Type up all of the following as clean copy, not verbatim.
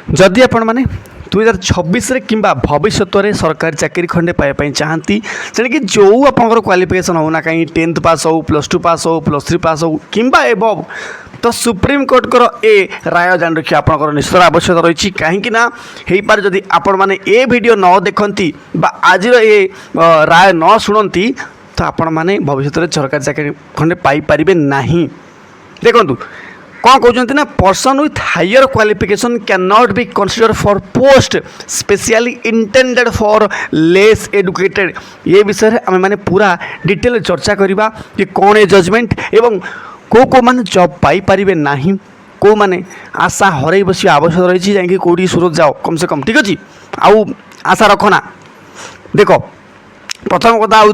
जदि आपण मैंने 2026 कि भविष्य में सरकारी चाकरी खंडे पाइबापी चाहती तेणिक जो आप क्वालिफिकेसन होना कहीं 10th पास हो +2 पास हो +3 पास हो कि एबव तो सुप्रीम कोर्ट ए राय जान रखिए आपंकर निश्चय आवश्यकता रही कहीं हो पारे जदि आपण मैंने ए वीडियो न देखती आज ये राय न शुणती तो आपण मैंने भविष्य में सरकारी चाकरी खंडे पाइपर ना। देखु कौन कहते ना person with higher qualification can not be consider for post specially intended for less educated. ये विषय में आम मैंने पूरा डिटेल चर्चा करवा कि कौन ए जजमेंट एवं को मैंने जॉब पाइपर ना को मैंने आशा हर बस आवश्यक रही जाकि कौटी सूरत जाओ कम से कम ठीक अच्छे आउ आशा रखना। देख प्रथम कथा हूँ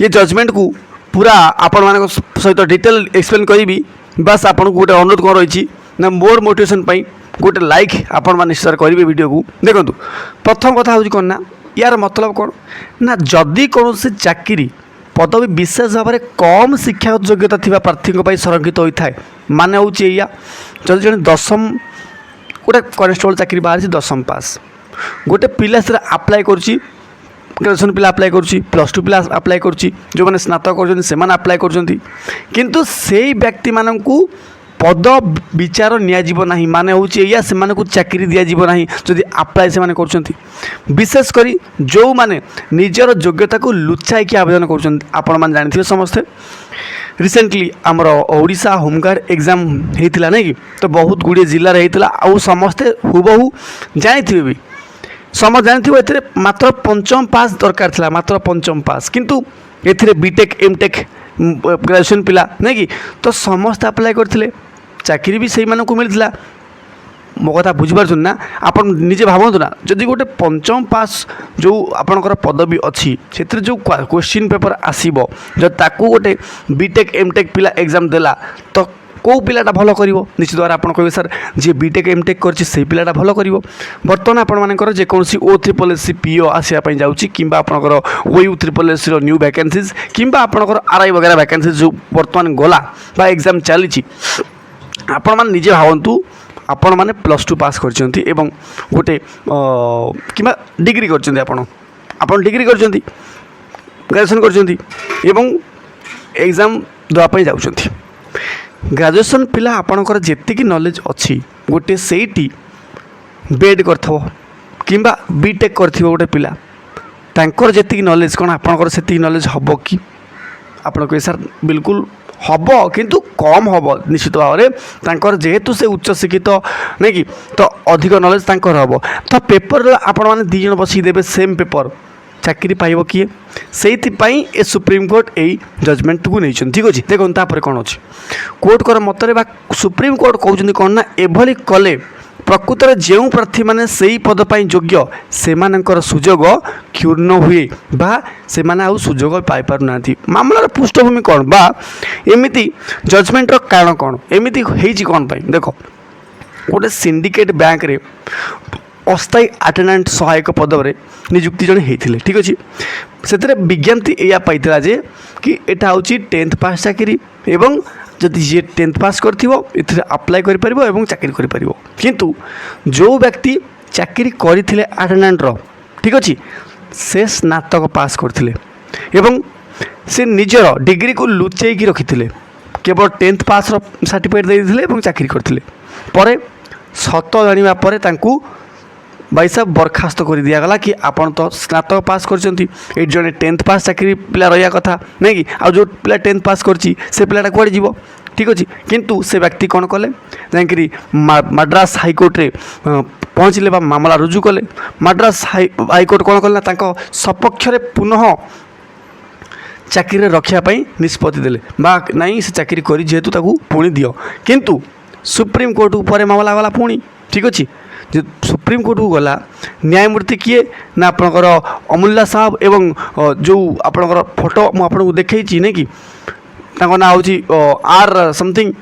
ये जजमेंट को पूरा आपण मान सहित डिटेल एक्सप्लेन करी बस आपको गोटे अनुरोध कौन रही ना मोर मोटिवेशन गोटे लाइक आपण मैंने निश्चय करेंगे वीडियो को। देखो प्रथम कथा हूँ कौन ना यार मतलब कौन ना जदि कौन से चाकरी पदवी विशेष भाव में कम शिक्षा योग्यता थी प्रार्थी संरक्षित होता है माने हूँ या जब जन दशम गोटे कनेस्टेबल चाकरी बाहर 10th पास गोटे पिला से आप्लाय कर ग्रेजुएशन पिला आप्लाय करुच्ची +2 पिला आप्लाय करुच्ची जो मैंने स्नातक कर आप्लाय किंतु से व्यक्ति मानू पद विचार नियाजिब ना माने हूँ या से चाकरी दिज्व ना जदि आप्लाय से कर विशेषकर जो मैंने निजर योग्यता को लुचाई आवेदन कर जानते समस्ते रिसेंटली आमर ओडिशा होमगार्ड एग्जाम होता नहीं कि तो बहुत गुड़े जिले में होता समस्ते हुबहू जानी भी समझ जानते ए मात्र 5th पास दरकार था मात्र 5th पास किंतु ए बीटेक एमटेक ग्रेजुएशन पिला नहीं कि तो समस्त आप्लाय करते चाकरी भी से मिलता मो कथा बुझीपार ना आप निजे भावतु ना जदि गोटे 5th पास जो आपणकर पदवी अच्छी से जो क्वेश्चन पेपर आसब जब ताकू गोटे बीटेक एमटेक पिला एग्जाम देला तो कौ पिलाटा भल कर निश्चित द्वारा आप कहे सर जी बीटेक एमटेक कर पिलाटा भल कर बर्तमान आपर जेकोसी O3SC PO आसवाई जाऊँगी कि आपंकर OU3SC न्यू वैकेंसीज कि आपंकर RI वगैरह वैकेंसीज जो बर्तमान गला एग्जाम चली आपण मैंने निजे भावतु आपण मैंने +2 पास कर गोटे कि डिग्री कर डिग्री कर ग्रेजुएशन कर एग्जाम देवाई जाऊँच ग्रेजुएशन पिला आपणकर जेतिकी नॉलेज अच्छी गोटे सेठी बेड कर कि बीटेक कर गोटे पिला तांकर जेतिकी नॉलेज कौन आपणकर सेतिकी नॉलेज हम कि आप कहे सर बिल्कुल हम किंतु कम हम निश्चित भाव में जेहेतु से उच्च शिक्षित नहीं कि तो अधिक नॉलेज तांकर हम तो पेपर आपण मैंने 2 जन बस देवे सेम पेपर चाकरी पाइब किए से ए सुप्रीम कोर्ट यही जजमेंट को नहीं ठीक अच्छे। देखो तापर कौन अच्छे कोर्ट कर मतरे सुप्रीम कोर्ट कहते कौन ना एभली कले प्रकृत में जो प्रार्थी मैंने से ही पदपाई योग्य से सुजोग क्षुण्ण हुए बा से सुजोग पाइपर ना मामलार पृष्ठभूमि कौन बा एमती जजमेंटर कारण कौन एमती होती कौन पाई देख गोटे सिंडिकेट बैंक रे अस्थायी अटेंडेंट सहायक पदवे नियुक्ति जड़े होते ठीक अच्छे से विज्ञप्ति या पाई जे कि एटा हूँ 10th पास चाकरी एवं जदि जी 10th पास कर अप्लाई कर चाकरी कर किंतु जो व्यक्ति चाकरी करते अटेंडेंटर ठीक अच्छे से स्नातक पास करते एवं से निजर डिग्री को लुचै रखी केवल 10th पास सर्टिफिकेट देते चाकरी करते सत जाना भाई साहब बर्खास्त कर दिगला कि आपन तो स्नातक पास कर जड़े 10th पास चाकरी पिला रहा कथा नहीं कि आ जो पिला 10th पास कर पिलाटा कौड़े जीव ठीक अच्छे किंतु से व्यक्ति कौन कले जाकि मद्रास हाईकोर्ट रे पहुँचले मामला रुजु कले मद्रास हाईकोर्ट कौन कले ना सपक्ष पुनः चाकरी रखापी निष्पत्ति देले नहीं से चाकरी कर जेहेतु पुणी दियो किंतु सुप्रीम कोर्ट पर मामला गला पुणी ठीक अच्छे जो सुप्रीम कोर्ट को गला न्यायमूर्ति किए ना आपणकर अमूल्य साहब एवं जो आपणकर फोटो मुझे देखी नहीं कि ना हूँ R समथिंग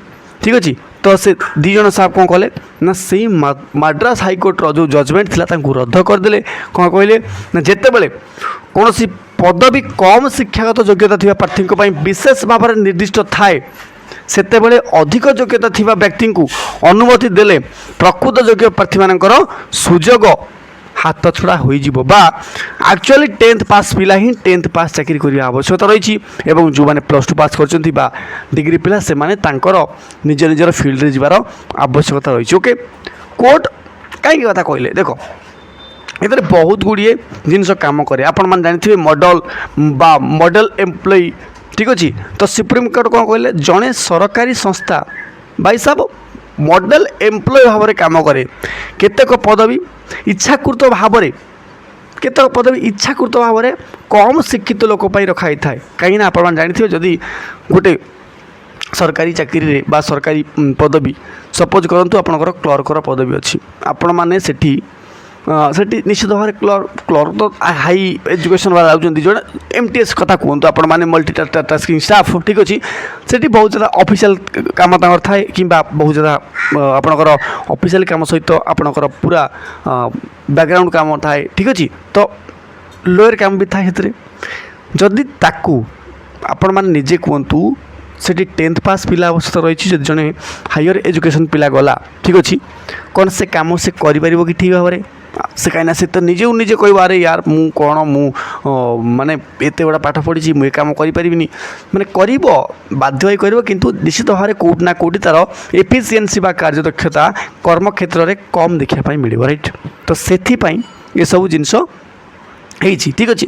ठीक अच्छे तो से 2 जन साहब कौन कले ना से मद्रास हाईकोर्ट जो जजमेंट थिला तांको रद्द करदे कौन कहले ना जिते बड़े कौन पदवी कम शिक्षागत योग्यता थी प्रार्थी विशेष भाव में निर्दिष्ट थाए ସେତେବେଳେ ଅଧିକ ଯୋଗ୍ୟତା ଥିବା ବ୍ୟକ୍ତିଙ୍କୁ ଅନୁମତି ଦେଲେ ପ୍ରକୃତ ଯୋଗ୍ୟ ପ୍ରାର୍ଥୀମାନଙ୍କର ସୁଯୋଗ ହାତ ଛଡ଼ା ହୋଇଯିବ ବା ଆକ୍ଚୁଆଲି 10th ପାସ୍ ପିଲା ହିଁ 10th ପାସ୍ ଚାକିରି କରିବା ଆବଶ୍ୟକତା ରହିଛି ଏବଂ ଯେଉଁମାନେ +2 ପାସ୍ କରିଛନ୍ତି ବା ଡିଗ୍ରୀ ପିଲା ସେମାନେ ତାଙ୍କର ନିଜର ଫିଲ୍ଡରେ ଯିବାର ଆବଶ୍ୟକତା ରହିଛି। ଓକେ, କୋର୍ଟ କାହିଁକି କଥା କହିଲେ ଦେଖ ଏଥିରେ ବହୁତ ଗୁଡ଼ିଏ ଜିନିଷ କାମ କରେ। ଆପଣମାନେ ଜାଣିଥିବେ ମଡେଲ ଏମ୍ପ୍ଲୟି, ଠିକ୍ ଅଛି। ତ ସୁପ୍ରିମକୋର୍ଟ କ'ଣ କହିଲେ, ଜଣେ ସରକାରୀ ସଂସ୍ଥା ଭାଇ ସାହେବ ମଡେଲ ଏମ୍ପ୍ଲୟି ଭାବରେ କାମ କରେ। କେତେକ ପଦବୀ ଇଚ୍ଛାକୃତ ଭାବରେ କମ୍ ଶିକ୍ଷିତ ଲୋକ ପାଇଁ ରଖାଯାଇଥାଏ। କାହିଁକିନା ଆପଣମାନେ ଜାଣିଥିବେ ଯଦି ଗୋଟେ ସରକାରୀ ଚାକିରିରେ ବା ସରକାରୀ ପଦବୀ ସପୋଜ୍ କରନ୍ତୁ ଆପଣଙ୍କର କ୍ଲର୍କର ପଦବୀ ଅଛି, ଆପଣମାନେ ସେଠି ନିଶ୍ଚିତ ଭାବରେ କ୍ଲର୍କ ତ ହାଇ ଏଜୁକେସନ୍ ବାଲା ଯାଉଛନ୍ତି, ଜଣେ MTS କଥା କୁହନ୍ତୁ ଆପଣମାନେ ମଲ୍ଟିଟାସ୍କିଂ ଷ୍ଟାଫ୍, ଠିକ୍ ଅଛି। ସେଠି ବହୁତ ସାରା ଅଫିସିଆଲ କାମ ତାଙ୍କର ଥାଏ କିମ୍ବା ବହୁତ ସାରା ଆପଣଙ୍କର ଅଫିସିଆଲ କାମ ସହିତ ଆପଣଙ୍କର ପୁରା ବ୍ୟାକଗ୍ରାଉଣ୍ଡ କାମ ଥାଏ, ଠିକ୍ ଅଛି। ତ ଲୋୟର କାମ ବି ଥାଏ ସେଥିରେ। ଯଦି ତାକୁ ଆପଣମାନେ ନିଜେ କୁହନ୍ତୁ ସେଠି 10th ପାସ୍ ପିଲା ଆବଶ୍ୟକତା ରହିଛି, ଯଦି ଜଣେ ହାୟର ଏଜୁକେସନ୍ ପିଲା ଗଲା, ଠିକ୍ ଅଛି, କ'ଣ ସେ କାମ ସେ କରିପାରିବ କି ଠିକ୍ ଭାବରେ? ସେ କାହିଁକିନା ସେ ତ ନିଜେ କହିବ ଆରେ ୟାର ମୁଁ ମାନେ ଏତେ ବଡ଼ ପାଠ ପଢ଼ିଛି, ମୁଁ ଏ କାମ କରିପାରିବିନି, ମାନେ କରିବ, ବାଧ୍ୟ ହୋଇ କରିବ, କିନ୍ତୁ ନିଶ୍ଚିତ ଭାବରେ କେଉଁଠି ନା କେଉଁଠି ତା'ର ଏଫିସିଏନ୍ସି ବା କାର୍ଯ୍ୟଦକ୍ଷତା କର୍ମକ୍ଷେତ୍ରରେ କମ୍ ଦେଖିବା ପାଇଁ ମିଳିବ, ରାଇଟ୍। ତ ସେଥିପାଇଁ ଏସବୁ ଜିନିଷ ହେଇଛି, ଠିକ୍ ଅଛି।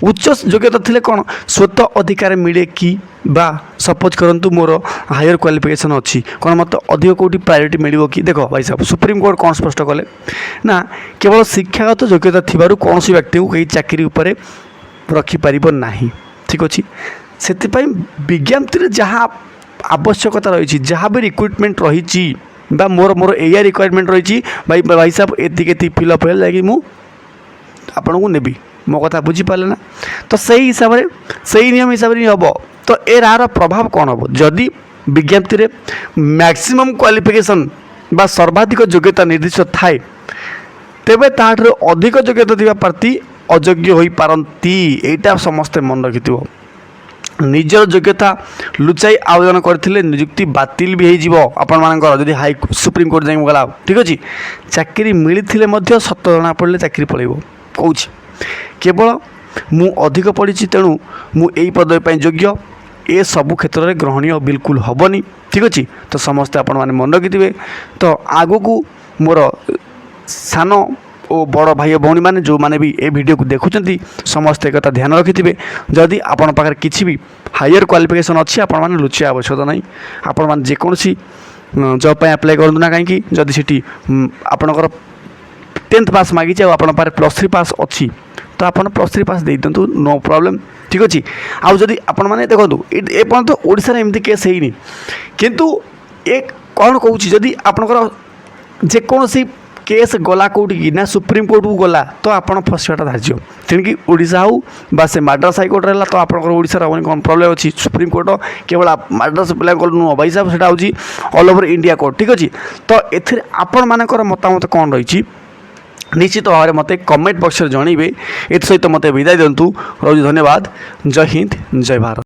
ଉଚ୍ଚ ଯୋଗ୍ୟତା ଥିଲେ କ'ଣ ସ୍ୱତଃ ଅଧିକାର ମିଳେ କି? ବା ସପୋଜ୍ କରନ୍ତୁ ମୋର ହାୟର କ୍ୱାଲିଫିକେସନ୍ ଅଛି, କ'ଣ ମୋତେ ଅଧିକ କେଉଁଠି ପ୍ରାୟୋରିଟି ମିଳିବ କି? ଦେଖ ଭାଇ ସାହେବ ସୁପ୍ରିମକୋର୍ଟ କ'ଣ ସ୍ପଷ୍ଟ କଲେ ନା କେବଳ ଶିକ୍ଷାଗତ ଯୋଗ୍ୟତା ଥିବାରୁ କୌଣସି ବ୍ୟକ୍ତିଙ୍କୁ କେହି ଚାକିରି ଉପରେ ରଖିପାରିବ ନାହିଁ, ଠିକ୍ ଅଛି। ସେଥିପାଇଁ ବିଜ୍ଞପ୍ତିରେ ଯାହା ଆବଶ୍ୟକତା ରହିଛି, ଯାହା ବି ରିକ୍ରୁଟମେଣ୍ଟ ରହିଛି ବା ମୋର ଏଇଆ ରିକ୍ୱାରମେଣ୍ଟ ରହିଛି, ଭାଇ ସାହେବ ଏତିକି ଫିଲ୍ଅପ୍ ହେଲେ ଯାଇକି ମୁଁ ଆପଣଙ୍କୁ ନେବି। ମୋ କଥା ବୁଝିପାରିଲେ ନା? ତ ସେଇ ହିସାବରେ ସେଇ ନିୟମ ହିସାବରେ ହିଁ ହେବ। ତ ଏହାର ପ୍ରଭାବ କ'ଣ ହେବ? ଯଦି ବିଜ୍ଞପ୍ତିରେ ମ୍ୟାକ୍ସିମମ୍ କ୍ୱାଲିଫିକେସନ୍ ବା ସର୍ବାଧିକ ଯୋଗ୍ୟତା ନିର୍ଦ୍ଦିଷ୍ଟ ଥାଏ, ତେବେ ତାହାଠାରୁ ଅଧିକ ଯୋଗ୍ୟତା ଥିବା ପ୍ରାର୍ଥୀ ଅଯୋଗ୍ୟ ହୋଇପାରନ୍ତି। ଏଇଟା ସମସ୍ତେ ମନେ ରଖିଥିବ। ନିଜର ଯୋଗ୍ୟତା ଲୁଚାଇ ଆବେଦନ କରିଥିଲେ ନିଯୁକ୍ତି ବାତିଲ ବି ହୋଇଯିବ ଆପଣମାନଙ୍କର, ଯଦି ସୁପ୍ରିମକୋର୍ଟ ଯାଇକି ଗଲା, ଠିକ୍ ଅଛି। ଚାକିରି ମିଳିଥିଲେ ମଧ୍ୟ ସତ ଜଣାପଡ଼ିଲେ ଚାକିରି ପଳାଇବ। କହୁଛି କେବଳ ମୁଁ ଅଧିକ ପଢ଼ିଛି ତେଣୁ ମୁଁ ଏଇ ପଦବୀ ପାଇଁ ଯୋଗ୍ୟ, ଏସବୁ କ୍ଷେତ୍ରରେ ଗ୍ରହଣୀୟ ବିଲକୁଲ ହେବନି, ଠିକ୍ ଅଛି। ତ ସମସ୍ତେ ଆପଣମାନେ ମନେ ରଖିଥିବେ। ତ ଆଗକୁ ମୋର ସାନ ଓ ବଡ଼ ଭାଇ ଓ ଭଉଣୀମାନେ ଯେଉଁମାନେ ବି ଏ ଭିଡ଼ିଓକୁ ଦେଖୁଛନ୍ତି ସମସ୍ତେ ଏକଥା ଧ୍ୟାନ ରଖିଥିବେ। ଯଦି ଆପଣଙ୍କ ପାଖରେ କିଛି ବି ହାୟର କ୍ୱାଲିଫିକେସନ୍ ଅଛି, ଆପଣମାନେ ଲୁଚିବା ଆବଶ୍ୟକତା ନାହିଁ। ଆପଣମାନେ ଯେକୌଣସି ଜବ୍ ପାଇଁ ଆପ୍ଲାଏ କରନ୍ତୁ ନା କାହିଁକି, ଯଦି ସେଠି ଆପଣଙ୍କର 10th ପାସ୍ ମାଗିଛି ଆଉ ଆପଣଙ୍କ ପାଖରେ +3 ପାସ୍ ଅଛି, ତ ଆପଣ +3 ପାସ୍ ଦେଇଦିଅନ୍ତୁ, ନୋ ପ୍ରୋବ୍ଲେମ୍, ଠିକ୍ ଅଛି। ଆଉ ଯଦି ଆପଣମାନେ ଦେଖନ୍ତୁ ଏପର୍ଯ୍ୟନ୍ତ ଓଡ଼ିଶାରେ ଏମିତି କେସ୍ ହେଇନି, କିନ୍ତୁ ଏ କ'ଣ କହୁଛି, ଯଦି ଆପଣଙ୍କର ଯେକୌଣସି କେସ୍ ଗଲା କେଉଁଠିକି ନା ସୁପ୍ରିମକୋର୍ଟକୁ ଗଲା, ତ ଆପଣ ଫସିବାଟା ଧାର୍ଯ୍ୟ। ତେଣିକି ଓଡ଼ିଶା ହେଉ ବା ସେ ମାଡ୍ରାସ ହାଇକୋର୍ଟରେ ହେଲା, ତ ଆପଣଙ୍କର ଓଡ଼ିଶାର ହେବନି, କ'ଣ ପ୍ରୋବ୍ଲେମ୍ ଅଛି? ସୁପ୍ରିମକୋର୍ଟ କେବଳ ମାଡ୍ରାସ ପିଲାଙ୍କର ନୁହଁ ଭାଇ ସାହେବ, ସେଇଟା ହେଉଛି ଅଲ୍ ଓଭର୍ ଇଣ୍ଡିଆ କୋର୍ଟ, ଠିକ୍ ଅଛି। ତ ଏଥିରେ ଆପଣମାନଙ୍କର ମତାମତ କ'ଣ ରହିଛି ନିଶ୍ଚିତ ଭାବରେ ମୋତେ କମେଣ୍ଟ ବକ୍ସରେ ଜଣାଇବେ। ଏଥିସହିତ ମୋତେ ବିଦାୟ ଦିଅନ୍ତୁ, ରହୁଛି, ଧନ୍ୟବାଦ। ଜୟ ହିନ୍ଦ, ଜୟ ଭାରତ।